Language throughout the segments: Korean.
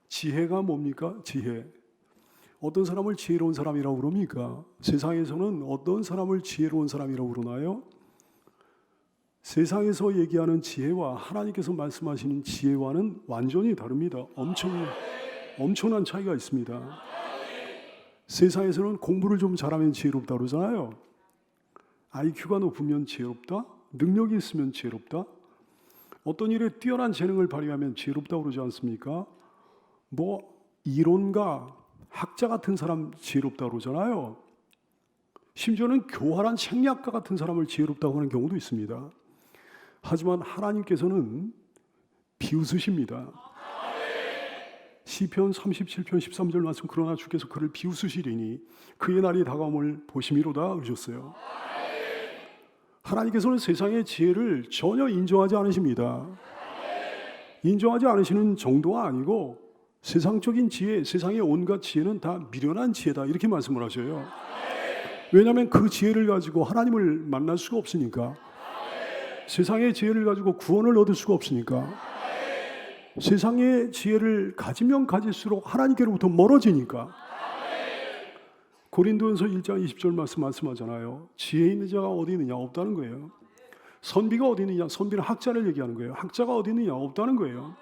지혜가 뭡니까? 지혜. 어떤 사람을 지혜로운 사람이라고 그럽니까? 세상에서는 어떤 사람을 지혜로운 사람이라고 그러나요? 세상에서 얘기하는 지혜와 하나님께서 말씀하시는 지혜와는 완전히 다릅니다. 엄청난 차이가 있습니다. 세상에서는 공부를 좀 잘하면 지혜롭다 그러잖아요. IQ가 높으면 지혜롭다? 능력이 있으면 지혜롭다? 어떤 일에 뛰어난 재능을 발휘하면 지혜롭다고 그러지 않습니까? 이론가, 학자 같은 사람 지혜롭다고 그러잖아요. 심지어는 교활한 책략가 같은 사람을 지혜롭다고 하는 경우도 있습니다. 하지만 하나님께서는 비웃으십니다. 시편 37편 13절 말씀, 그러나 주께서 그를 비웃으시리니 그의 날이 다가옴을 보심이로다 그러셨어요. 하나님께서는 세상의 지혜를 전혀 인정하지 않으십니다. 인정하지 않으시는 정도가 아니고 세상적인 지혜, 세상의 온갖 지혜는 다 미련한 지혜다 이렇게 말씀을 하셔요. 왜냐하면 그 지혜를 가지고 하나님을 만날 수가 없으니까. 세상의 지혜를 가지고 구원을 얻을 수가 없으니까. 세상의 지혜를 가지면 가질수록 하나님께로부터 멀어지니까. 고린도전서 1장 20절 말씀하잖아요. 지혜 있는 자가 어디 있느냐? 없다는 거예요. 선비가 어디 있느냐? 선비는 학자를 얘기하는 거예요. 학자가 어디 있느냐? 없다는 거예요.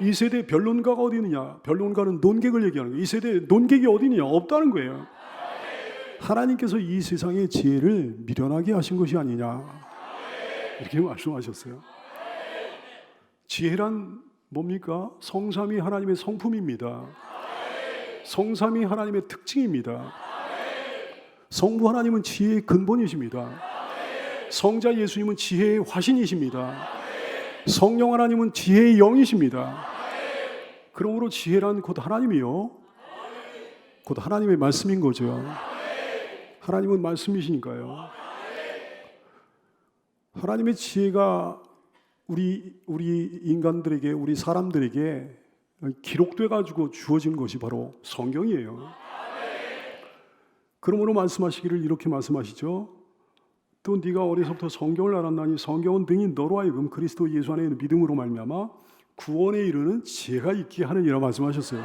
이 세대 변론가가 어디 있느냐? 변론가는 논객을 얘기하는 거예요. 이 세대 논객이 어디 있느냐? 없다는 거예요. 하나님께서 이 세상의 지혜를 미련하게 하신 것이 아니냐 이렇게 말씀하셨어요. 지혜란 뭡니까? 성삼위 하나님의 성품입니다. 성삼위 하나님의 특징입니다. 성부 하나님은 지혜의 근본이십니다. 성자 예수님은 지혜의 화신이십니다. 성령 하나님은 지혜의 영이십니다. 그러므로 지혜란 곧 하나님이요, 곧 하나님의 말씀인 거죠. 하나님은 말씀이시니까요. 하나님의 지혜가 우리 인간들에게, 우리 사람들에게 기록돼 가지고 주어진 것이 바로 성경이에요. 그러므로 말씀하시기를 이렇게 말씀하시죠. 또 네가 어려서부터 성경을 알았나니 성경은 등이 너로 하여금 그리스도 예수 안에 있는 믿음으로 말미암아 구원에 이르는 지혜가 있게 하느니라 말씀하셨어요.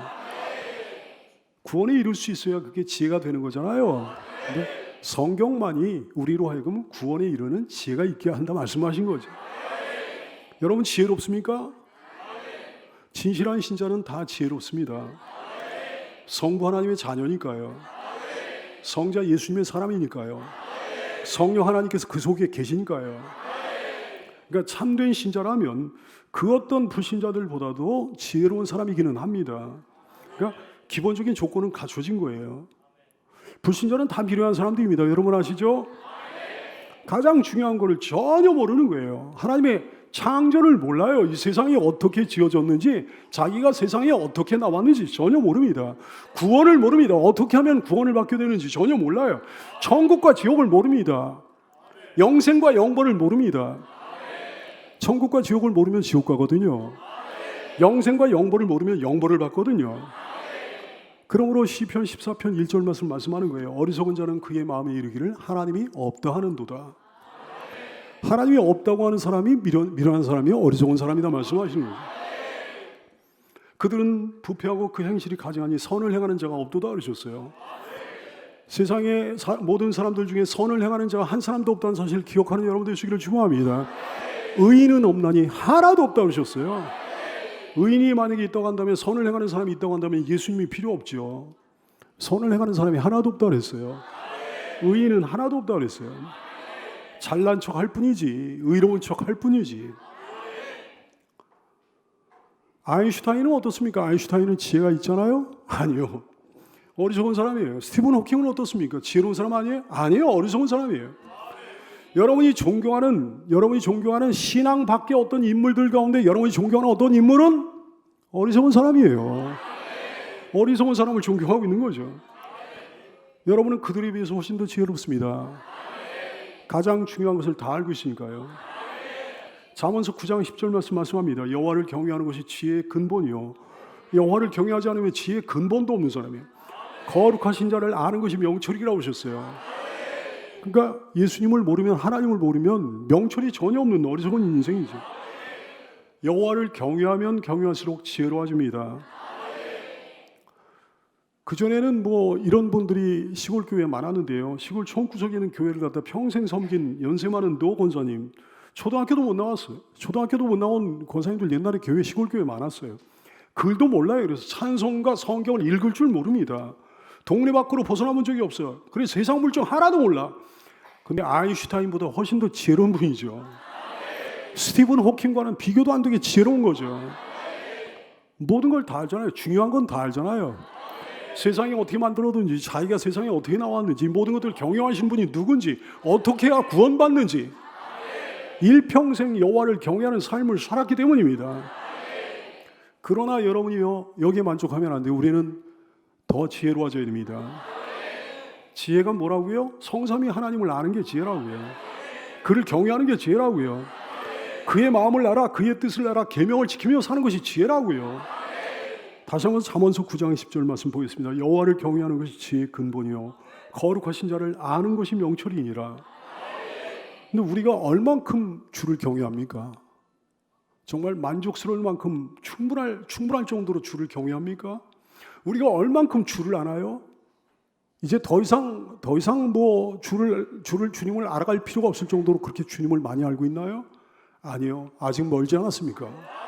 구원에 이룰 수 있어야 그게 지혜가 되는 거잖아요. 근데 성경만이 우리로 하여금 구원에 이르는 지혜가 있게 한다 말씀하신 거죠. 여러분 지혜롭습니까? 진실한 신자는 다 지혜롭습니다. 성부 하나님의 자녀니까요. 성자 예수님의 사람이니까요. 성령 하나님께서 그 속에 계시니까요. 그러니까 참된 신자라면 그 어떤 불신자들보다도 지혜로운 사람이기는 합니다. 그러니까 기본적인 조건은 갖춰진 거예요. 불신자는 다 미련한 사람들입니다. 여러분 아시죠? 가장 중요한 거를 전혀 모르는 거예요. 하나님의 창조를 몰라요. 이 세상이 어떻게 지어졌는지, 자기가 세상에 어떻게 나왔는지 전혀 모릅니다. 구원을 모릅니다. 어떻게 하면 구원을 받게 되는지 전혀 몰라요. 천국과 지옥을 모릅니다. 영생과 영벌을 모릅니다. 천국과 지옥을 모르면 지옥 가거든요. 영생과 영벌을 모르면 영벌을 받거든요. 그러므로 시편 14편 1절 말씀하는 거예요. 어리석은 자는 그의 마음에 이르기를 하나님이 없다 하는도다. 하나님이 없다고 하는 사람이 미련한 사람이 어리석은 사람이다 말씀하시는 거예요. 그들은 부패하고 그 행실이 가증하니 선을 행하는 자가 없도다 그러셨어요. 세상의 모든 사람들 중에 선을 행하는 자가 한 사람도 없다는 사실을 기억하는 여러분들 되시기를 축원합니다. 의인은 없나니 하나도 없다 그러셨어요. 의인이 만약에 있다고 한다면, 선을 행하는 사람이 있다고 한다면 예수님이 필요 없죠. 선을 행하는 사람이 하나도 없다 그랬어요. 의인은 하나도 없다 그랬어요. 잘난 척 할 뿐이지, 의로운 척 할 뿐이지. 아인슈타인은 어떻습니까? 아인슈타인은 지혜가 있잖아요? 아니요. 어리석은 사람이에요. 스티븐 호킹은 어떻습니까? 지혜로운 사람 아니에요? 아니에요. 어리석은 사람이에요. 여러분이 존경하는 신앙 밖의 어떤 인물들 가운데 여러분이 존경하는 어떤 인물은 어리석은 사람이에요. 어리석은 사람을 존경하고 있는 거죠. 여러분은 그들에 비해서 훨씬 더 지혜롭습니다. 가장 중요한 것을 다 알고 있으니까요. 잠언서 9장 10절 말씀합니다. 여호와를 경외하는 것이 지혜의 근본이요, 여호와를 경외하지 않으면 지혜의 근본도 없는 사람이에요. 거룩하신 자를 아는 것이 명철이라고 하셨어요. 그러니까 예수님을 모르면, 하나님을 모르면 명철이 전혀 없는 어리석은 인생이죠. 여호와를 경외하면 경외할수록 지혜로워집니다. 그전에는 뭐 이런 분들이 시골 교회에 많았는데요. 시골 촌구석에 있는 교회를 갖다 평생 섬긴 연세 많은 노 권사님, 초등학교도 못 나왔어요. 초등학교도 못 나온 권사님들 옛날에 교회 시골 교회 많았어요. 글도 몰라요. 그래서 찬송과 성경을 읽을 줄 모릅니다. 동네 밖으로 벗어나본 적이 없어요. 그래서 세상 물정 하나도 몰라. 근데 아인슈타인보다 훨씬 더 지혜로운 분이죠. 스티븐 호킹과는 비교도 안 되게 지혜로운 거죠. 모든 걸 다 알잖아요. 중요한 건 다 알잖아요. 세상이 어떻게 만들어졌는지, 자기가 세상에 어떻게 나왔는지, 모든 것들 경영하신 분이 누군지, 어떻게 해야 구원받는지, 일평생 여호와를 경외하는 삶을 살았기 때문입니다. 그러나 여러분이요, 여기에 만족하면 안 돼요. 우리는 더 지혜로워져야 됩니다. 지혜가 뭐라고요? 성삼위 하나님을 아는 게 지혜라고요. 그를 경외하는 게 지혜라고요. 그의 마음을 알아, 그의 뜻을 알아, 계명을 지키며 사는 것이 지혜라고요. 다시 한번 잠언서 9장 10절 말씀 보겠습니다. 여호와를 경외하는 것이 지혜의 근본이요 거룩하신 자를 아는 것이 명철이니라. 근데 우리가 얼만큼 주를 경외합니까? 정말 만족스러울 만큼 충분할 정도로 주를 경외합니까? 우리가 얼만큼 주를 아나요? 이제 더 이상 뭐 주님을 알아갈 필요가 없을 정도로 그렇게 주님을 많이 알고 있나요? 아니요. 아직 멀지 않았습니까?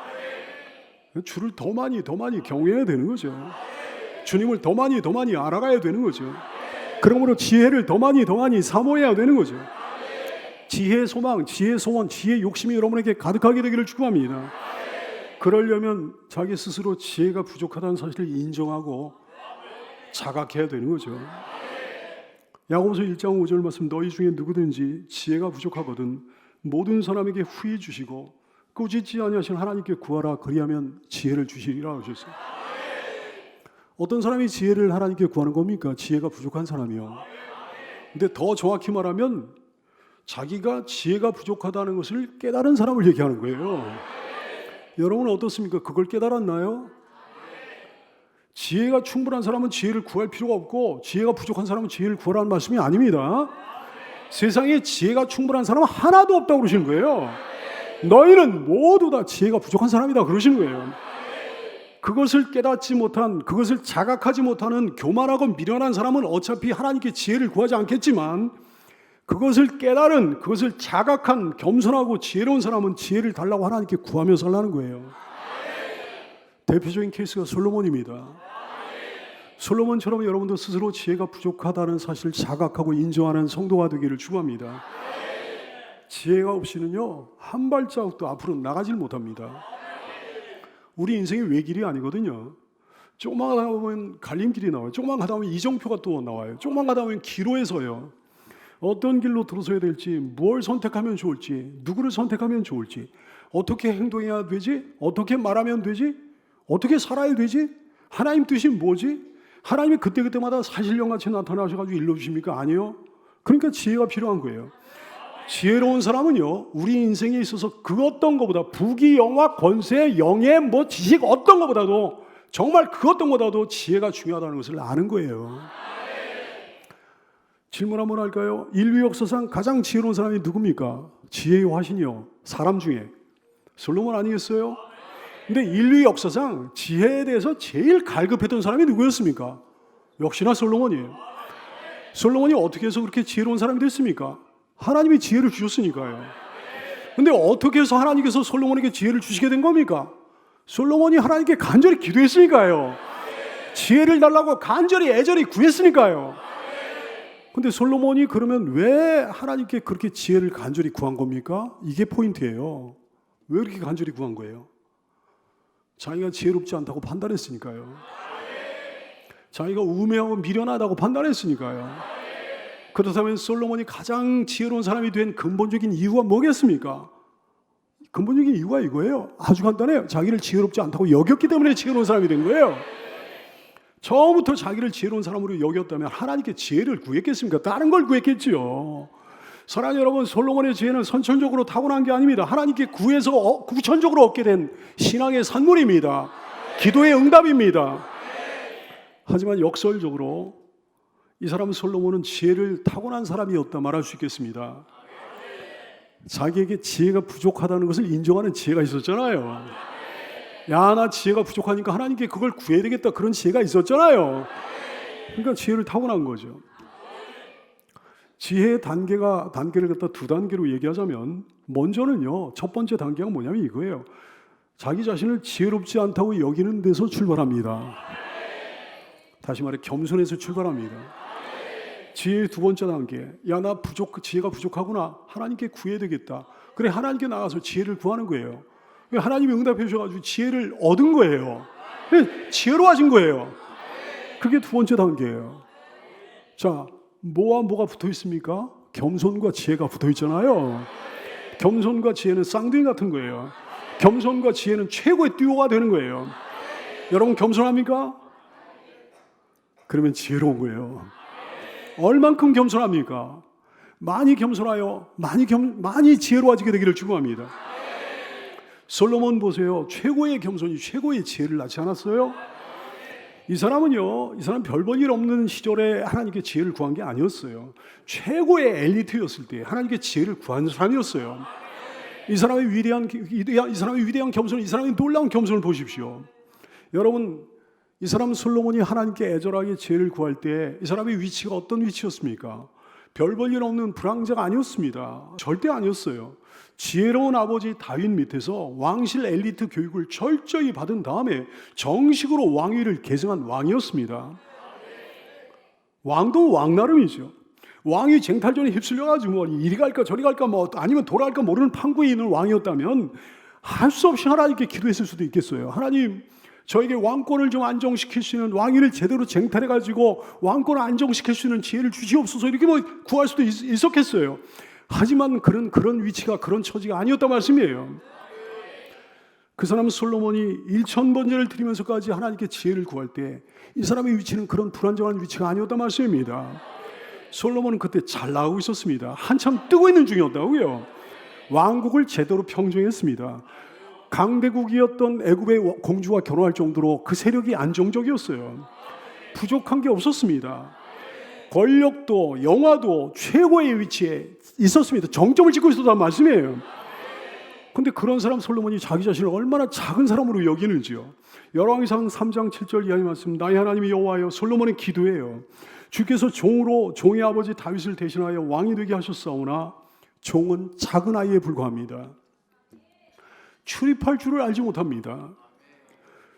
주를 더 많이 경외해야 되는 거죠. 주님을 더 많이 알아가야 되는 거죠. 그러므로 지혜를 더 많이 사모해야 되는 거죠. 지혜의 소망, 지혜의 소원, 지혜의 욕심이 여러분에게 가득하게 되기를 축복합니다. 그러려면 자기 스스로 지혜가 부족하다는 사실을 인정하고 자각해야 되는 거죠. 야고보서 1장 5절 말씀, 너희 중에 누구든지 지혜가 부족하거든 모든 사람에게 후히 주시고 꾸짖지 아니하신 하나님께 구하라 그리하면 지혜를 주시리라 하셨어요. 어떤 사람이 지혜를 하나님께 구하는 겁니까? 지혜가 부족한 사람이요. 근데 더 정확히 말하면 자기가 지혜가 부족하다는 것을 깨달은 사람을 얘기하는 거예요. 여러분은 어떻습니까? 그걸 깨달았나요? 지혜가 충분한 사람은 지혜를 구할 필요가 없고 지혜가 부족한 사람은 지혜를 구하라는 말씀이 아닙니다. 세상에 지혜가 충분한 사람은 하나도 없다고 그러시는 거예요. 너희는 모두 다 지혜가 부족한 사람이다 그러시는 거예요. 그것을 깨닫지 못한, 그것을 자각하지 못하는 교만하고 미련한 사람은 어차피 하나님께 지혜를 구하지 않겠지만 그것을 깨달은, 그것을 자각한 겸손하고 지혜로운 사람은 지혜를 달라고 하나님께 구하며 살라는 거예요. 대표적인 케이스가 솔로몬입니다. 솔로몬처럼 여러분도 스스로 지혜가 부족하다는 사실을 자각하고 인정하는 성도가 되기를 축원합니다. 지혜가 없이는요 한 발자국도 앞으로 나가질 못합니다. 우리 인생이 외길이 아니거든요. 조금만 가다 보면 갈림길이 나와요. 조금만 가다 보면 이정표가 또 나와요. 조금만 가다 보면 기로에 서요. 어떤 길로 들어서야 될지, 뭘 선택하면 좋을지, 누구를 선택하면 좋을지, 어떻게 행동해야 되지, 어떻게 말하면 되지, 어떻게 살아야 되지, 하나님 뜻이 뭐지? 하나님이 그때그때마다 사실령같이 나타나셔가지고 일러주십니까? 아니요. 그러니까 지혜가 필요한 거예요. 지혜로운 사람은요 우리 인생에 있어서 그 어떤 것보다 부귀 영화 권세 영예 뭐 지식 어떤 것보다도 정말 그 어떤 것보다도 지혜가 중요하다는 것을 아는 거예요. 질문 한번 할까요? 인류 역사상 가장 지혜로운 사람이 누굽니까? 지혜의 화신이요 사람 중에 솔로몬 아니겠어요? 근데 인류 역사상 지혜에 대해서 제일 갈급했던 사람이 누구였습니까? 역시나 솔로몬이에요. 솔로몬이 어떻게 해서 그렇게 지혜로운 사람이 됐습니까? 하나님이 지혜를 주셨으니까요. 근데 어떻게 해서 하나님께서 솔로몬에게 지혜를 주시게 된 겁니까? 솔로몬이 하나님께 간절히 기도했으니까요. 지혜를 달라고 간절히 애절히 구했으니까요. 근데 솔로몬이 그러면 왜 하나님께 그렇게 지혜를 간절히 구한 겁니까? 이게 포인트예요. 왜 그렇게 간절히 구한 거예요? 자기가 지혜롭지 않다고 판단했으니까요. 자기가 우매하고 미련하다고 판단했으니까요. 그렇다면 솔로몬이 가장 지혜로운 사람이 된 근본적인 이유가 뭐겠습니까? 근본적인 이유가 이거예요. 아주 간단해요. 자기를 지혜롭지 않다고 여겼기 때문에 지혜로운 사람이 된 거예요. 처음부터 자기를 지혜로운 사람으로 여겼다면 하나님께 지혜를 구했겠습니까? 다른 걸 구했겠지요. 사랑하는 여러분, 솔로몬의 지혜는 선천적으로 타고난 게 아닙니다. 하나님께 구해서 구천적으로 얻게 된 신앙의 산물입니다. 기도의 응답입니다. 하지만 역설적으로 이 사람 솔로몬은 지혜를 타고난 사람이었다 말할 수 있겠습니다. 자기에게 지혜가 부족하다는 것을 인정하는 지혜가 있었잖아요. 야, 나 지혜가 부족하니까 하나님께 그걸 구해야 되겠다, 그런 지혜가 있었잖아요. 그러니까 지혜를 타고난 거죠. 지혜의 단계를 갖다 두 단계로 얘기하자면, 먼저는요, 첫 번째 단계가 뭐냐면 이거예요. 자기 자신을 지혜롭지 않다고 여기는 데서 출발합니다. 다시 말해 겸손해서 출발합니다. 지혜의 두 번째 단계, 야, 나 지혜가 부족하구나. 하나님께 구해야 되겠다. 그래, 하나님께 나가서 지혜를 구하는 거예요. 하나님이 응답해 주셔가지고 지혜를 얻은 거예요. 지혜로워진 거예요. 그게 두 번째 단계예요. 자, 뭐와 뭐가 붙어 있습니까? 겸손과 지혜가 붙어 있잖아요. 겸손과 지혜는 쌍둥이 같은 거예요. 겸손과 지혜는 최고의 듀오가 되는 거예요. 여러분 겸손합니까? 그러면 지혜로운 거예요. 얼만큼 겸손합니까? 많이 겸손하여 많이 지혜로워지게 되기를 축원합니다. 솔로몬 보세요. 최고의 겸손이 최고의 지혜를 낳지 않았어요? 이 사람 별 볼 일 없는 시절에 하나님께 지혜를 구한 게 아니었어요. 최고의 엘리트였을 때 하나님께 지혜를 구한 사람이었어요. 이 사람의 위대한 겸손, 이 사람의 놀라운 겸손을 보십시오. 여러분, 이 사람 솔로몬이 하나님께 애절하게 지혜를 구할 때 이 사람의 위치가 어떤 위치였습니까? 별 볼 일 없는 불황자가 아니었습니다. 절대 아니었어요. 지혜로운 아버지 다윗 밑에서 왕실 엘리트 교육을 철저히 받은 다음에 정식으로 왕위를 계승한 왕이었습니다. 왕도 왕 나름이죠. 왕이 쟁탈전에 휩쓸려가지고 뭐 이리 갈까 저리 갈까 뭐 아니면 돌아갈까 모르는 판국에 있는 왕이었다면 할 수 없이 하나님께 기도했을 수도 있겠어요. 하나님, 저에게 왕권을 좀 안정시킬 수 있는, 왕위를 제대로 쟁탈해가지고 왕권을 안정시킬 수 있는 지혜를 주시옵소서, 이렇게 뭐 구할 수도 있었겠어요. 하지만 그런 위치가, 그런 처지가 아니었단 말씀이에요. 그 사람 솔로몬이 1000번제를 드리면서까지 하나님께 지혜를 구할 때 이 사람의 위치는 그런 불안정한 위치가 아니었단 말씀입니다. 솔로몬은 그때 잘 나가고 있었습니다. 한참 뜨고 있는 중이었다고요. 왕국을 제대로 평정했습니다. 강대국이었던 애굽의 공주와 결혼할 정도로 그 세력이 안정적이었어요. 부족한 게 없었습니다. 권력도 영화도 최고의 위치에 있었습니다. 정점을 찍고 있었다는 말씀이에요. 근데 그런 사람 솔로몬이 자기 자신을 얼마나 작은 사람으로 여기는지요. 열왕기상 3장 7절 이하의 말씀, 나의 하나님 여호와여, 솔로몬의 기도예요. 주께서 종의 아버지 다윗을 대신하여 왕이 되게 하셨사오나 종은 작은 아이에 불과합니다. 출입할 줄을 알지 못합니다.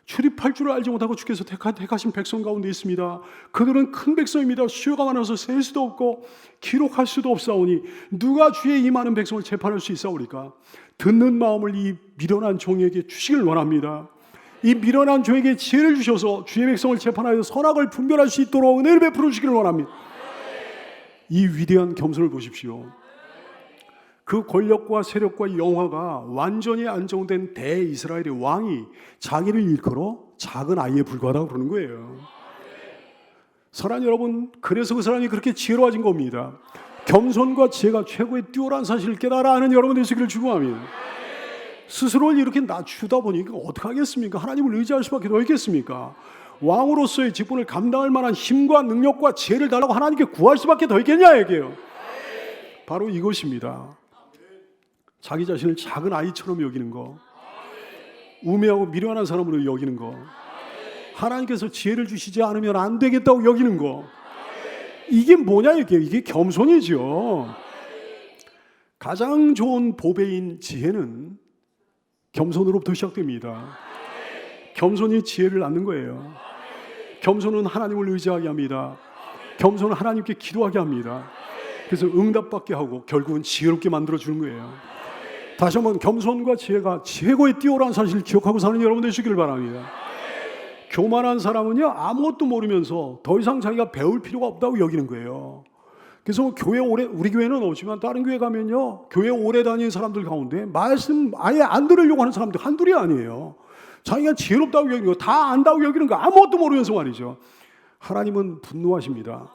출입할 줄을 알지 못하고 주께서 택하신 백성 가운데 있습니다. 그들은 큰 백성입니다. 수요가 많아서 셀 수도 없고 기록할 수도 없사오니 누가 주의 이 많은 백성을 재판할 수 있사오리까? 듣는 마음을 이 미련한 종에게 주시길 원합니다. 이 미련한 종에게 지혜를 주셔서 주의 백성을 재판하여 선악을 분별할 수 있도록 은혜를 베풀어 주시길 원합니다. 이 위대한 겸손을 보십시오. 그 권력과 세력과 영화가 완전히 안정된 대이스라엘의 왕이 자기를 일컬어 작은 아이에 불과하다고 그러는 거예요. 사랑하는 여러분, 그래서 그 사람이 그렇게 지혜로워진 겁니다. 겸손과 지혜가 최고의 듀오라는 사실을 깨달아 아는 여러분 되시기를 축원합니다. 스스로를 이렇게 낮추다 보니까 어떡하겠습니까? 하나님을 의지할 수밖에 없겠습니까? 왕으로서의 직분을 감당할 만한 힘과 능력과 지혜를 달라고 하나님께 구할 수밖에 더 있겠냐 얘기해요. 바로 이것입니다. 자기 자신을 작은 아이처럼 여기는 거, 우매하고 미련한 사람으로 여기는 거, 하나님께서 지혜를 주시지 않으면 안 되겠다고 여기는 거, 이게 뭐냐 이게 겸손이죠. 가장 좋은 보배인 지혜는 겸손으로부터 시작됩니다. 겸손이 지혜를 낳는 거예요. 겸손은 하나님을 의지하게 합니다. 겸손은 하나님께 기도하게 합니다. 그래서 응답받게 하고 결국은 지혜롭게 만들어주는 거예요. 다시 한번 겸손과 지혜가 최고의 띠오라는 사실을 기억하고 사는 여러분 되시기를 바랍니다. 교만한 사람은요, 아무것도 모르면서 더 이상 자기가 배울 필요가 없다고 여기는 거예요. 그래서 우리 교회는 없지만 다른 교회 가면요, 교회 오래 다니는 사람들 가운데 말씀 아예 안 들으려고 하는 사람들 한둘이 아니에요. 자기가 지혜롭다고 여기는 거, 다 안다고 여기는 거, 아무것도 모르면서 말이죠. 하나님은 분노하십니다.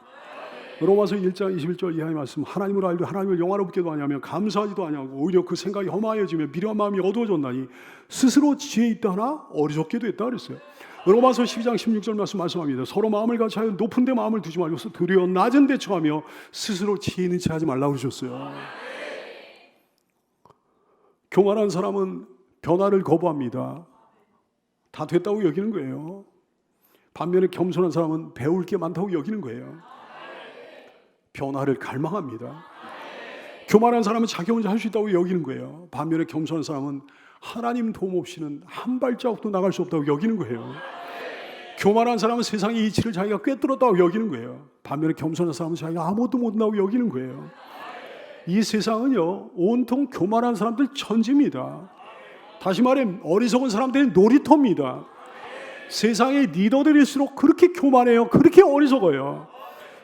로마서 1장 21절 이하의 말씀, 하나님을 알되 하나님을 영화롭게도 하냐며 감사하지도 아니하고 오히려 그 생각이 험하여지며 미련한 마음이 어두워졌나니 스스로 지혜 있다 하나 어리석게도 했다 그랬어요. 로마서 12장 16절 말씀합니다. 서로 마음을 같이 하여 높은 데 마음을 두지 말고 도리어 낮은 데 처하며 스스로 지혜 있는 체 하지 말라고 그러셨어요. 교만한 사람은 변화를 거부합니다. 다 됐다고 여기는 거예요. 반면에 겸손한 사람은 배울 게 많다고 여기는 거예요. 변화를 갈망합니다. 교만한 사람은 자기 혼자 할 수 있다고 여기는 거예요. 반면에 겸손한 사람은 하나님 도움 없이는 한 발자국도 나갈 수 없다고 여기는 거예요. 교만한 사람은 세상의 이치를 자기가 꿰뚫었다고 여기는 거예요. 반면에 겸손한 사람은 자기가 아무것도 못한다고 여기는 거예요. 이 세상은요, 온통 교만한 사람들 천지입니다. 다시 말해 어리석은 사람들의 놀이터입니다. 세상의 리더들일수록 그렇게 교만해요. 그렇게 어리석어요.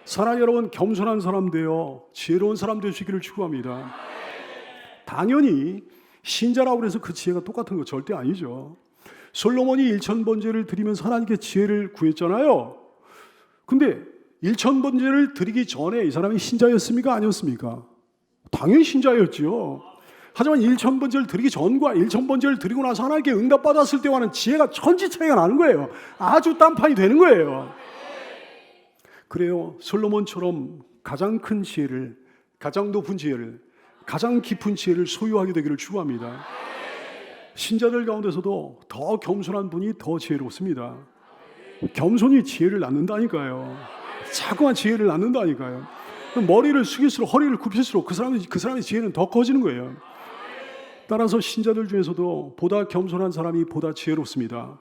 사랑하는 여러분, 겸손한 사람 되어 지혜로운 사람 되시기를 축원합니다. 당연히 신자라고 해서 그 지혜가 똑같은 거 절대 아니죠. 솔로몬이 1000번제를 드리면서 하나님께 지혜를 구했잖아요. 근데 1000번제를 드리기 전에 이 사람이 신자였습니까? 아니었습니까? 당연히 신자였죠. 하지만 1000번제를 드리기 전과 1000번제를 드리고 나서 하나님께 응답받았을 때와는 지혜가 천지 차이가 나는 거예요. 아주 딴판이 되는 거예요. 그래요. 솔로몬처럼 가장 큰 지혜를, 가장 높은 지혜를, 가장 깊은 지혜를 소유하게 되기를 축원합니다. 신자들 가운데서도 더 겸손한 분이 더 지혜롭습니다. 겸손이 지혜를 낳는다니까요. 자꾸만 지혜를 낳는다니까요. 머리를 숙일수록, 허리를 굽힐수록 그 사람의 지혜는 더 커지는 거예요. 따라서 신자들 중에서도 보다 겸손한 사람이 보다 지혜롭습니다.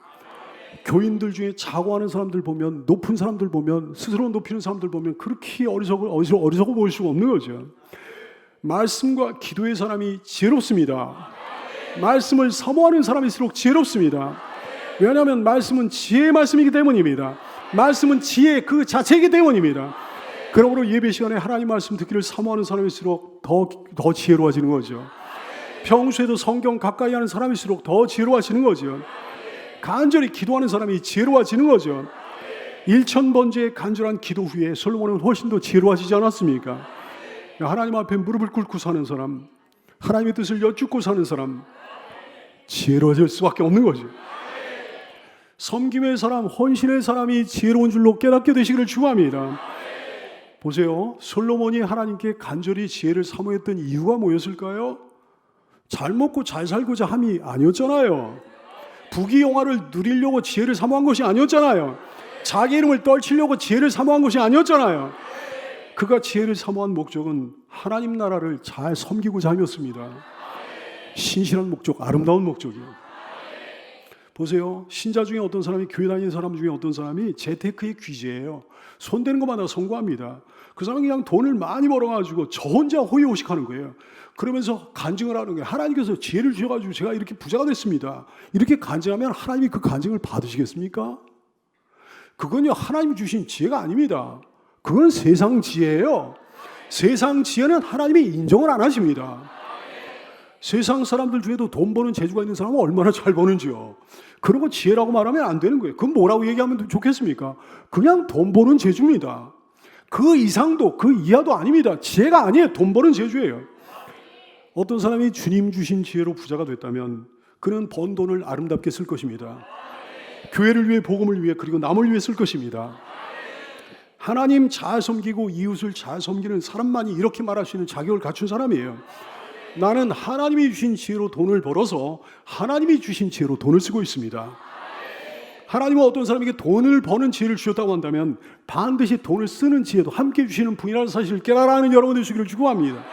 교인들 중에 자고하는 사람들 보면, 높은 사람들 보면, 스스로 높이는 사람들 보면 그렇게 어리석어 보일 수가 없는 거죠. 말씀과 기도의 사람이 지혜롭습니다. 말씀을 사모하는 사람일수록 지혜롭습니다. 왜냐하면 말씀은 지혜의 말씀이기 때문입니다. 말씀은 지혜 그 자체이기 때문입니다. 그러므로 예배 시간에 하나님 말씀 듣기를 사모하는 사람일수록 더 지혜로워지는 거죠. 평소에도 성경 가까이 하는 사람일수록 더 지혜로워지는 거죠. 간절히 기도하는 사람이 지혜로워지는 거죠. 1000번제의 간절한 기도 후에 솔로몬은 훨씬 더 지혜로워지지 않았습니까? 하나님 앞에 무릎을 꿇고 사는 사람, 하나님의 뜻을 여쭙고 사는 사람, 지혜로워질 수밖에 없는 거죠. 섬김의 사람, 헌신의 사람이 지혜로운 줄로 깨닫게 되시기를 축원합니다. 보세요. 솔로몬이 하나님께 간절히 지혜를 사모했던 이유가 뭐였을까요? 잘 먹고 잘 살고자 함이 아니었잖아요. 부귀영화를 누리려고 지혜를 사모한 것이 아니었잖아요. 자기 이름을 떨치려고 지혜를 사모한 것이 아니었잖아요. 그가 지혜를 사모한 목적은 하나님 나라를 잘 섬기고자 함이었습니다. 신실한 목적, 아름다운 목적이에요. 보세요. 신자 중에 어떤 사람이, 교회 다니는 사람 중에 어떤 사람이 재테크의 귀재예요. 손대는 것마다 성공합니다. 그 사람은 그냥 돈을 많이 벌어가지고 저 혼자 호의호식하는 거예요. 그러면서 간증을 하는 거예요. 하나님께서 지혜를 주셔가지고 제가 이렇게 부자가 됐습니다. 이렇게 간증하면 하나님이 그 간증을 받으시겠습니까? 그건요, 하나님이 주신 지혜가 아닙니다. 그건 세상 지혜예요. 세상 지혜는 하나님이 인정을 안 하십니다. 세상 사람들 중에도 돈 버는 재주가 있는 사람은 얼마나 잘 버는지요. 그런 거 지혜라고 말하면 안 되는 거예요. 그건 뭐라고 얘기하면 좋겠습니까? 그냥 돈 버는 재주입니다. 그 이상도 그 이하도 아닙니다. 지혜가 아니에요. 돈 버는 재주예요. 어떤 사람이 주님 주신 지혜로 부자가 됐다면 그는 번 돈을 아름답게 쓸 것입니다. 교회를 위해, 복음을 위해, 그리고 남을 위해 쓸 것입니다. 하나님 잘 섬기고 이웃을 잘 섬기는 사람만이 이렇게 말할 수 있는 자격을 갖춘 사람이에요. 나는 하나님이 주신 지혜로 돈을 벌어서 하나님이 주신 지혜로 돈을 쓰고 있습니다. 하나님은 어떤 사람에게 돈을 버는 지혜를 주셨다고 한다면 반드시 돈을 쓰는 지혜도 함께 주시는 분이라는 사실을 깨달아는 여러분들 되시기를 축원합니다.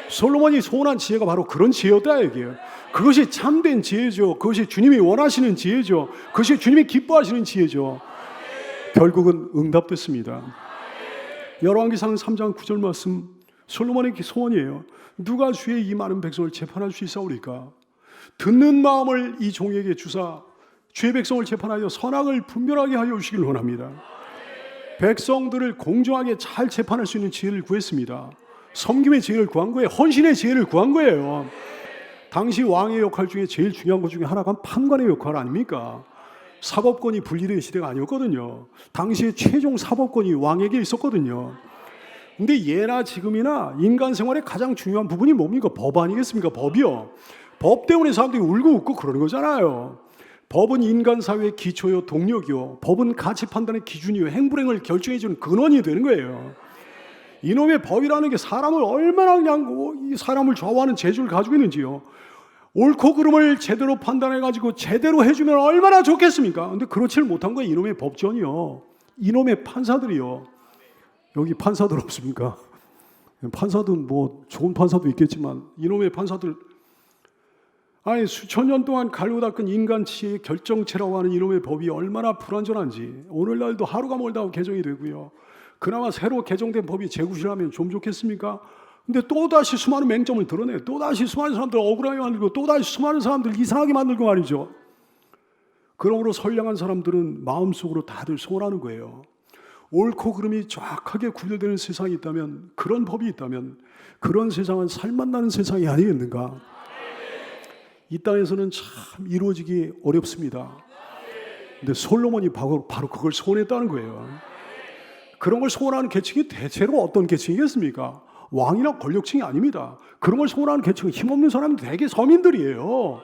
솔로몬이 소원한 지혜가 바로 그런 지혜였다 얘기예요. 그것이 참된 지혜죠. 그것이 주님이 원하시는 지혜죠. 그것이 주님이 기뻐하시는 지혜죠. 결국은 응답됐습니다. 열왕기상 3장 9절 말씀, 솔로몬의 소원이에요. 누가 주의 이 많은 백성을 재판할 수 있사오리까? 듣는 마음을 이 종에게 주사 주의 백성을 재판하여 선악을 분별하게 하여 주시길 원합니다. 백성들을 공정하게 잘 재판할 수 있는 지혜를 구했습니다. 섬김의 지혜를 구한 거예요. 헌신의 지혜를 구한 거예요. 당시 왕의 역할 중에 제일 중요한 것 중에 하나가 판관의 역할 아닙니까? 사법권이 분리된 시대가 아니었거든요. 당시에 최종 사법권이 왕에게 있었거든요. 근데 예나 지금이나 인간 생활의 가장 중요한 부분이 뭡니까? 법 아니겠습니까? 법이요. 법 때문에 사람들이 울고 웃고 그러는 거잖아요. 법은 인간 사회의 기초요, 동력이요. 법은 가치 판단의 기준이요, 행불행을 결정해주는 근원이 되는 거예요. 이놈의 법이라는 게 사람을 얼마나 그냥 이 사람을 좌우하는 재주를 가지고 있는지요. 옳고 그름을 제대로 판단해가지고 제대로 해주면 얼마나 좋겠습니까? 근데 그렇지를 못한 거예요. 이놈의 법전이요. 이놈의 판사들이요. 여기 판사들 없습니까? 판사도 뭐 좋은 판사도 있겠지만 이놈의 판사들, 아니 수천 년 동안 갈고 닦은 인간치의 결정체라고 하는 이놈의 법이 얼마나 불완전한지, 오늘날도 하루가 멀다 하고 개정이 되고요. 그나마 새로 개정된 법이 재구실하면 좀 좋겠습니까? 근데 또다시 수많은 맹점을 드러내요. 또다시 수많은 사람들 억울하게 만들고, 또다시 수많은 사람들 이상하게 만들고 말이죠. 그러므로 선량한 사람들은 마음속으로 다들 소원하는 거예요. 옳고 그름이 정확하게 구별되는 세상이 있다면, 그런 법이 있다면 그런 세상은 살맛나는 세상이 아니겠는가? 이 땅에서는 참 이루어지기 어렵습니다. 근데 솔로몬이 바로 그걸 소원했다는 거예요. 그런 걸 소원하는 계층이 대체로 어떤 계층이겠습니까? 왕이나 권력층이 아닙니다. 그런 걸 소원하는 계층은 힘없는 사람이 대개 서민들이에요.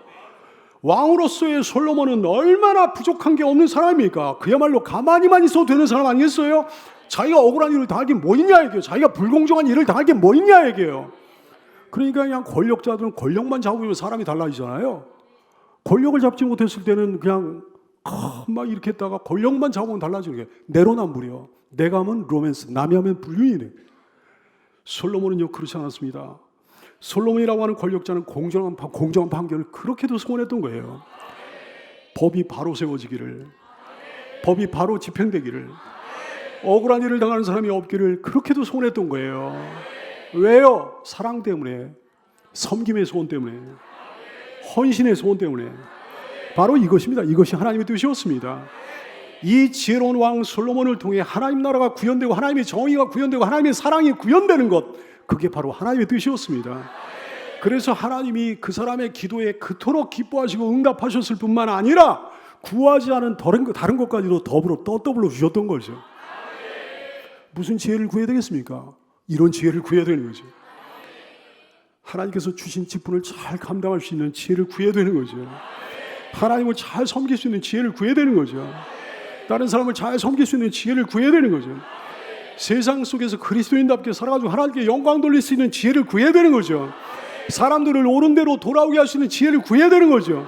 왕으로서의 솔로몬은 얼마나 부족한 게 없는 사람입니까? 그야말로 가만히만 있어도 되는 사람 아니겠어요? 자기가 억울한 일을 당할 게 뭐 있냐 얘기예요. 자기가 불공정한 일을 당할 게 뭐 있냐 얘기예요. 그러니까 그냥 권력자들은 권력만 잡으면 사람이 달라지잖아요. 권력을 잡지 못했을 때는 그냥 막 이렇게 했다가 권력만 잡으면 달라지는 게 내로남불이요. 내가 하면 로맨스, 남이 하면 불륜이네. 솔로몬은요 그렇지 않았습니다. 솔로몬이라고 하는 권력자는 공정한 판결을 그렇게도 소원했던 거예요. 법이 바로 세워지기를, 법이 바로 집행되기를, 억울한 일을 당하는 사람이 없기를 그렇게도 소원했던 거예요. 왜요? 사랑 때문에, 섬김의 소원 때문에, 헌신의 소원 때문에. 바로 이것입니다. 이것이 하나님의 뜻이었습니다. 이 지혜로운 왕 솔로몬을 통해 하나님 나라가 구현되고 하나님의 정의가 구현되고 하나님의 사랑이 구현되는 것, 그게 바로 하나님의 뜻이었습니다. 그래서 하나님이 그 사람의 기도에 그토록 기뻐하시고 응답하셨을 뿐만 아니라 구하지 않은 다른 것까지도 더불어 주셨던 거죠. 무슨 지혜를 구해야 되겠습니까? 이런 지혜를 구해야 되는 거죠. 하나님께서 주신 직분을 잘 감당할 수 있는 지혜를 구해야 되는 거죠. 하나님을 잘 섬길 수 있는 지혜를 구해야 되는 거죠. 다른 사람을 잘 섬길 수 있는 지혜를 구해야 되는 거죠. 세상 속에서 그리스도인답게 살아가지고 하나님께 영광 돌릴 수 있는 지혜를 구해야 되는 거죠. 사람들을 옳은 대로 돌아오게 할 수 있는 지혜를 구해야 되는 거죠.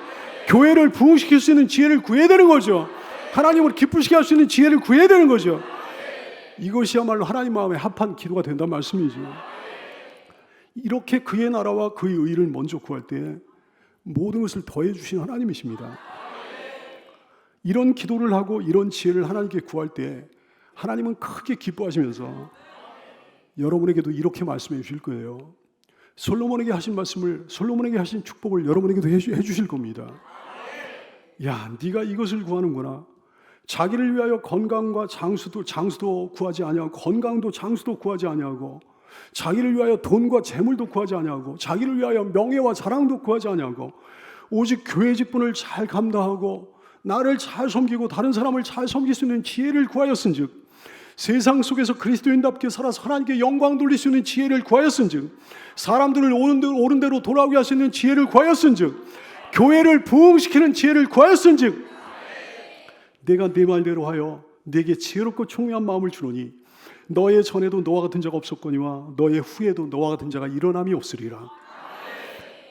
교회를 부흥시킬 수 있는 지혜를 구해야 되는 거죠. 하나님을 기쁘시게 할 수 있는 지혜를 구해야 되는 거죠. 이것이야말로 하나님 마음에 합한 기도가 된다는 말씀이죠. 이렇게 그의 나라와 그의 의를 먼저 구할 때 모든 것을 더해 주신 하나님이십니다. 이런 기도를 하고 이런 지혜를 하나님께 구할 때 하나님은 크게 기뻐하시면서 여러분에게도 이렇게 말씀해 주실 거예요. 솔로몬에게 하신 말씀을, 솔로몬에게 하신 축복을 여러분에게도 해 주실 겁니다. 야, 네가 이것을 구하는구나. 자기를 위하여 건강과 장수도 구하지 아니하고, 건강도 장수도 구하지 아니하고, 자기를 위하여 돈과 재물도 구하지 아니하고, 자기를 위하여 명예와 자랑도 구하지 아니하고, 오직 교회 직분을 잘 감당하고 나를 잘 섬기고 다른 사람을 잘 섬길 수 있는 지혜를 구하였은즉, 세상 속에서 그리스도인답게 살아서 하나님께 영광 돌릴 수 있는 지혜를 구하였은즉, 사람들을 옳은 대로 돌아오게 할 수 있는 지혜를 구하였은즉, 교회를 부흥시키는 지혜를 구하였은즉, 내가 네 말대로 하여 네게 지혜롭고 총명한 마음을 주노니 너의 전에도 너와 같은 자가 없었거니와 너의 후에도 너와 같은 자가 일어남이 없으리라.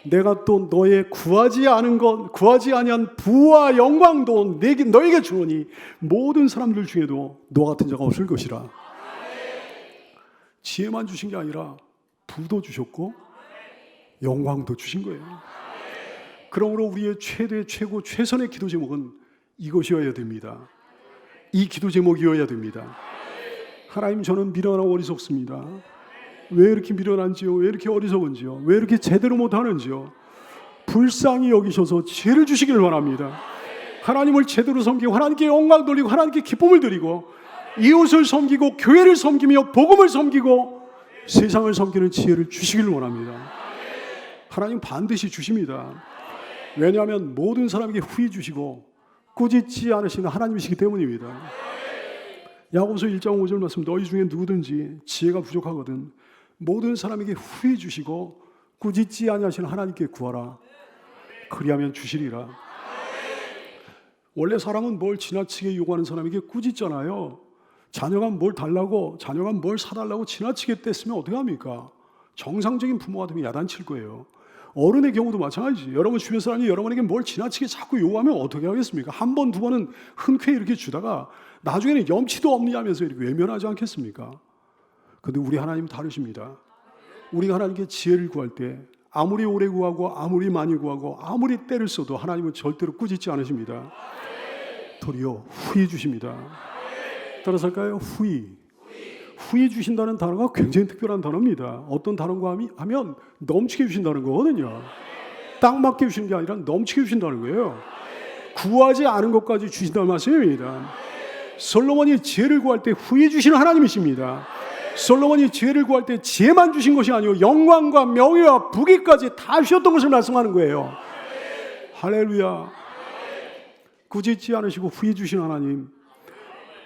내가 또 너의 구하지 아니한 부와 영광도 너에게 주노니 모든 사람들 중에도 너와 같은 자가 없을 것이라. 지혜만 주신 게 아니라 부도 주셨고 영광도 주신 거예요. 그러므로 우리의 최고 최선의 기도 제목은 이것이어야 됩니다. 이 기도 제목이어야 됩니다. 하나님, 저는 미련하고 어리석습니다. 왜 이렇게 미련한지요? 왜 이렇게 어리석은지요? 왜 이렇게 제대로 못하는지요? 불쌍히 여기셔서 지혜를 주시기를 바랍니다. 하나님을 제대로 섬기고 하나님께 영광 돌리고 하나님께 기쁨을 드리고 이웃을 섬기고 교회를 섬기며 복음을 섬기고 세상을 섬기는 지혜를 주시기를 원합니다. 하나님 반드시 주십니다. 왜냐하면 모든 사람에게 후히 주시고 꾸짖지 않으시는 하나님이시기 때문입니다. 야고보서 1장 5절 말씀, 너희 중에 누구든지 지혜가 부족하거든 모든 사람에게 후히 주시고 꾸짖지 아니하시는 하나님께 구하라. 그리하면 주시리라. 원래 사람은 뭘 지나치게 요구하는 사람에게 꾸짖잖아요. 자녀가 뭘 달라고, 자녀가 뭘 사달라고 지나치게 뗐으면 어떻게 합니까? 정상적인 부모가 되면 야단칠 거예요. 어른의 경우도 마찬가지지. 여러분 주변 사람이 여러분에게 뭘 지나치게 자꾸 요구하면 어떻게 하겠습니까? 한 번, 두 번은 흔쾌히 이렇게 주다가 나중에는 염치도 없냐면서 이렇게 외면하지 않겠습니까? 근데 우리 하나님은 다르십니다. 우리가 하나님께 지혜를 구할 때 아무리 오래 구하고 아무리 많이 구하고 아무리 때를 써도 하나님은 절대로 꾸짖지 않으십니다. 도리어 후히 주십니다. 따라서 할까요? 후히 주신다는 단어가 굉장히 특별한 단어입니다. 어떤 단어인가 하면 넘치게 주신다는 거거든요. 딱 맞게 주시는 게 아니라 넘치게 주신다는 거예요. 구하지 않은 것까지 주신다는 말씀입니다. 솔로몬이 지혜를 구할 때 후히 주시는 하나님이십니다. 솔로몬이 지혜를 구할 때 지혜만 주신 것이 아니고 영광과 명예와 부귀까지 다 주셨던 것을 말씀하는 거예요. 할렐루야. 꾸짖지 않으시고 후히 주신 하나님,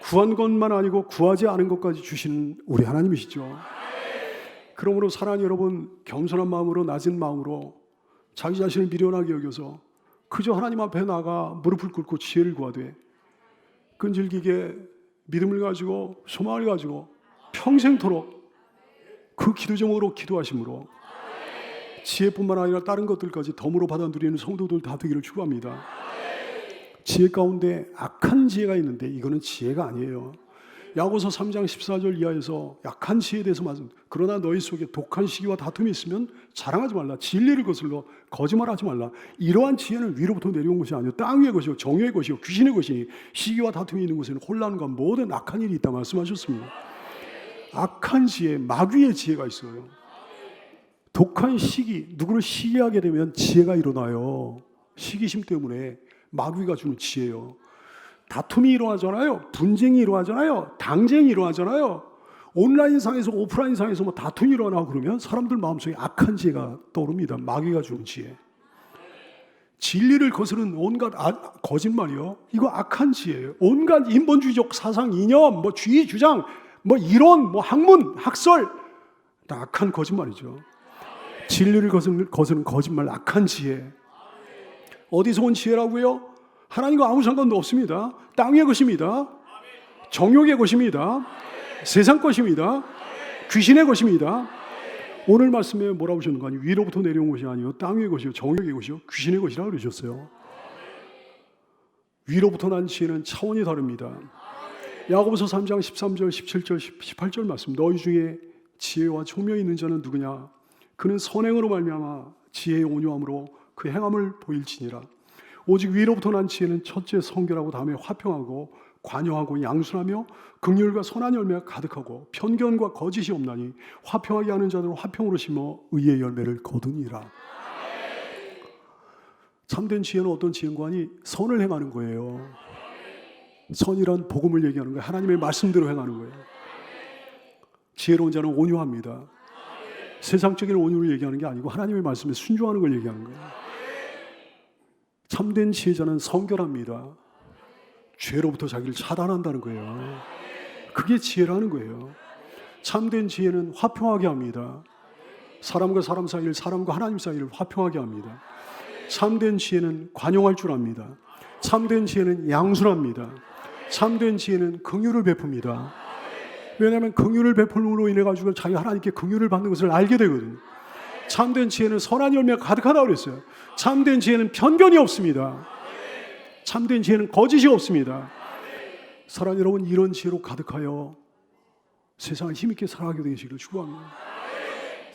구한 것만 아니고 구하지 않은 것까지 주시는 우리 하나님이시죠. 그러므로 사랑하는 여러분, 겸손한 마음으로 낮은 마음으로 자기 자신을 미련하게 여겨서 그저 하나님 앞에 나가 무릎을 꿇고 지혜를 구하되 끈질기게 믿음을 가지고 소망을 가지고 평생토록 그 기도 제목으로 기도하심으로 지혜뿐만 아니라 다른 것들까지 덤으로 받아 누리는 성도들 다 되기를 축원합니다. 지혜 가운데 악한 지혜가 있는데 이거는 지혜가 아니에요. 야고보서 3장 14절 이하에서 약한 지혜에 대해서 말씀. 그러나 너희 속에 독한 시기와 다툼이 있으면 자랑하지 말라. 진리를 거슬러 거짓말하지 말라. 이러한 지혜는 위로부터 내려온 것이 아니요 땅 위의 것이요 정욕의 것이요 귀신의 것이니 시기와 다툼이 있는 곳에는 혼란과 모든 악한 일이 있다 말씀하셨습니다. 악한 지혜, 마귀의 지혜가 있어요. 독한 시기, 누구를 시기하게 되면 지혜가 일어나요. 시기심 때문에 마귀가 주는 지혜예요. 다툼이 일어나잖아요. 분쟁이 일어나잖아요. 당쟁이 일어나잖아요. 온라인상에서 오프라인상에서 뭐 다툼이 일어나고 그러면 사람들 마음속에 악한 지혜가 떠오릅니다. 마귀가 주는 지혜. 진리를 거스르는 온갖 거짓말이요. 이거 악한 지혜예요. 온갖 인본주의적 사상, 이념, 뭐 주의 주장, 뭐 이론, 뭐 학문, 학설 다 악한 거짓말이죠. 진리를 거스르는 거짓말, 악한 지혜. 어디서 온 지혜라고요? 하나님과 아무 상관도 없습니다. 땅의 것입니다. 정욕의 것입니다. 세상 것입니다. 귀신의 것입니다. 오늘 말씀에 뭐라고 하셨는가? 위로부터 내려온 것이 아니요 땅의 것이요 정욕의 것이요 귀신의 것이라 그러셨어요. 위로부터 난 지혜는 차원이 다릅니다. 야고보서 3장 13절, 17절, 18절 말씀. 너희 중에 지혜와 총명이 있는 자는 누구냐? 그는 선행으로 말미암아 지혜의 온유함으로 그 행함을 보일지니라. 오직 위로부터 난 지혜는 첫째 성결하고 다음에 화평하고 관용하고 양순하며 긍휼과 선한 열매가 가득하고 편견과 거짓이 없나니 화평하게 하는 자들은 화평으로 심어 의의 열매를 거두니라. 참된 지혜는 어떤 지혜인가니 선을 행하는 거예요. 선이란 복음을 얘기하는 거예요. 하나님의 말씀대로 행하는 거예요. 지혜로운 자는 온유합니다. 세상적인 온유를 얘기하는 게 아니고 하나님의 말씀에 순종하는 걸 얘기하는 거예요. 참된 지혜자는 성결합니다. 죄로부터 자기를 차단한다는 거예요. 그게 지혜라는 거예요. 참된 지혜는 화평하게 합니다. 사람과 사람 사이를, 사람과 하나님 사이를 화평하게 합니다. 참된 지혜는 관용할 줄 압니다. 참된 지혜는 양순합니다. 참된 지혜는 긍휼을 베풉니다. 왜냐하면 긍휼을 베풀므로 인해 가지고 자기 하나님께 긍휼을 받는 것을 알게 되거든요. 참된 지혜는 선한 열매가 가득하다고 그랬어요. 참된 지혜는 편견이 없습니다. 참된 지혜는 거짓이 없습니다. 사랑하는 여러분, 이런 지혜로 가득하여 세상을 힘있게 살아가게 되시기를 축복합니다.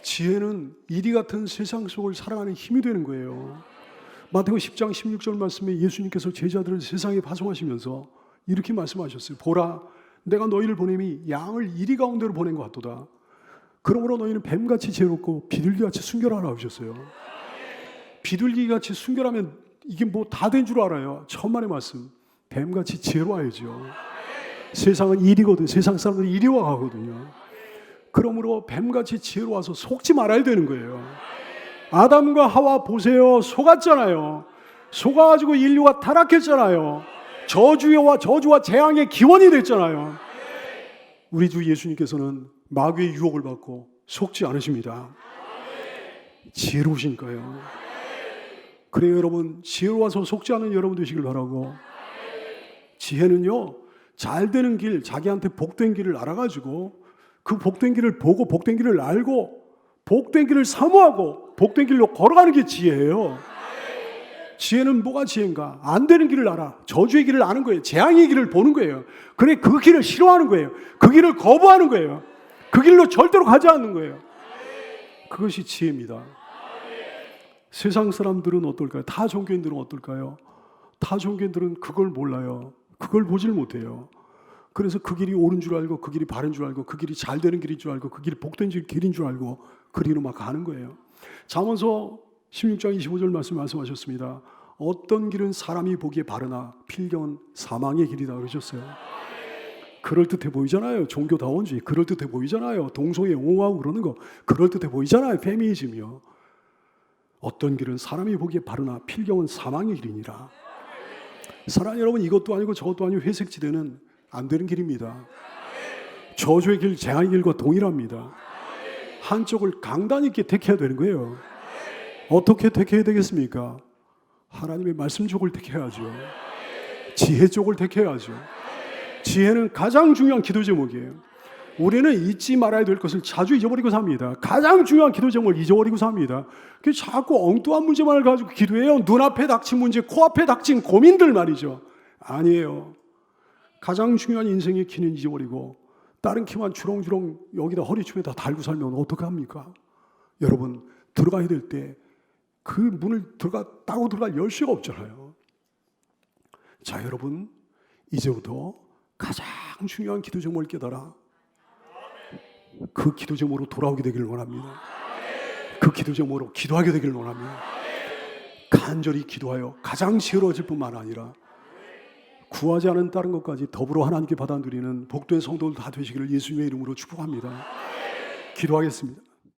지혜는 이리 같은 세상 속을 살아가는 힘이 되는 거예요. 마태복음 10장 16절 말씀에 예수님께서 제자들을 세상에 파송하시면서 이렇게 말씀하셨어요. 보라, 내가 너희를 보냄이 양을 이리 가운데로 보낸 것 같도다. 그러므로 너희는 뱀같이 지혜롭고 비둘기같이 순결하라 하셨어요. 비둘기같이 순결하면 이게 뭐 다 된 줄 알아요. 천만의 말씀. 뱀같이 지혜로워야죠. 세상은 이리거든. 세상 사람들이 이리와 가거든요. 그러므로 뱀같이 지혜로워서 속지 말아야 되는 거예요. 아담과 하와 보세요. 속았잖아요. 속아가지고 인류가 타락했잖아요. 저주와 재앙의 기원이 됐잖아요. 우리 주 예수님께서는 마귀의 유혹을 받고 속지 않으십니다. 지혜로우시니까요. 그래요, 여러분. 지혜로워서 속지 않은 여러분 되시길 바라고. 지혜는요, 잘 되는 길, 자기한테 복된 길을 알아가지고 그 복된 길을 보고 복된 길을 알고 복된 길을 사모하고 복된 길로 걸어가는 게 지혜예요. 지혜는 뭐가 지혜인가? 안 되는 길을 알아. 저주의 길을 아는 거예요. 재앙의 길을 보는 거예요. 그래, 그 길을 싫어하는 거예요. 그 길을 거부하는 거예요. 그 길로 절대로 가지 않는 거예요. 그것이 지혜입니다. 세상 사람들은 어떨까요? 타 종교인들은 어떨까요? 타 종교인들은 그걸 몰라요. 그걸 보질 못해요. 그래서 그 길이 옳은 줄 알고, 그 길이 바른 줄 알고, 그 길이 잘 되는 길인 줄 알고, 그 길이 복된 길인 줄 알고 그 길로 막 가는 거예요. 잠언서 16장 25절 말씀하셨습니다. 어떤 길은 사람이 보기에 바르나 필경은 사망의 길이다 그러셨어요. 그럴듯해 보이잖아요. 종교다원주의 그럴듯해 보이잖아요. 동성애 옹호하고 그러는 거 그럴듯해 보이잖아요. 페미니즘이요. 어떤 길은 사람이 보기에 바르나 필경은 사망의 길이니라. 사랑하는 여러분, 이것도 아니고 저것도 아니고 회색지대는 안 되는 길입니다. 저주의 길, 재앙의 길과 동일합니다. 한쪽을 강단 있게 택해야 되는 거예요. 어떻게 택해야 되겠습니까? 하나님의 말씀 쪽을 택해야죠. 지혜 쪽을 택해야죠. 지혜는 가장 중요한 기도 제목이에요. 우리는 잊지 말아야 될 것을 자주 잊어버리고 삽니다. 가장 중요한 기도 제목을 잊어버리고 삽니다. 자꾸 엉뚱한 문제만을 가지고 기도해요. 눈앞에 닥친 문제, 코앞에 닥친 고민들 말이죠. 아니에요. 가장 중요한 인생의 키는 잊어버리고 다른 키만 주렁주렁 여기다 허리춤에다 달고 살면 어떡합니까? 여러분, 들어가야 될 때 그 문을 따고 들어갈 열쇠가 없잖아요. 자, 여러분, 이제부터 가장 중요한 기도 제목을 깨달아 그 기도 제목으로 돌아오게 되기를 원합니다. 그 기도 제목으로 기도하게 되기를 원합니다. 간절히 기도하여 가장 지혜로워질 뿐만 아니라 구하지 않은 다른 것까지 더불어 하나님께 받아들이는 복된 성도들 다 되시기를 예수님의 이름으로 축복합니다. 기도하겠습니다.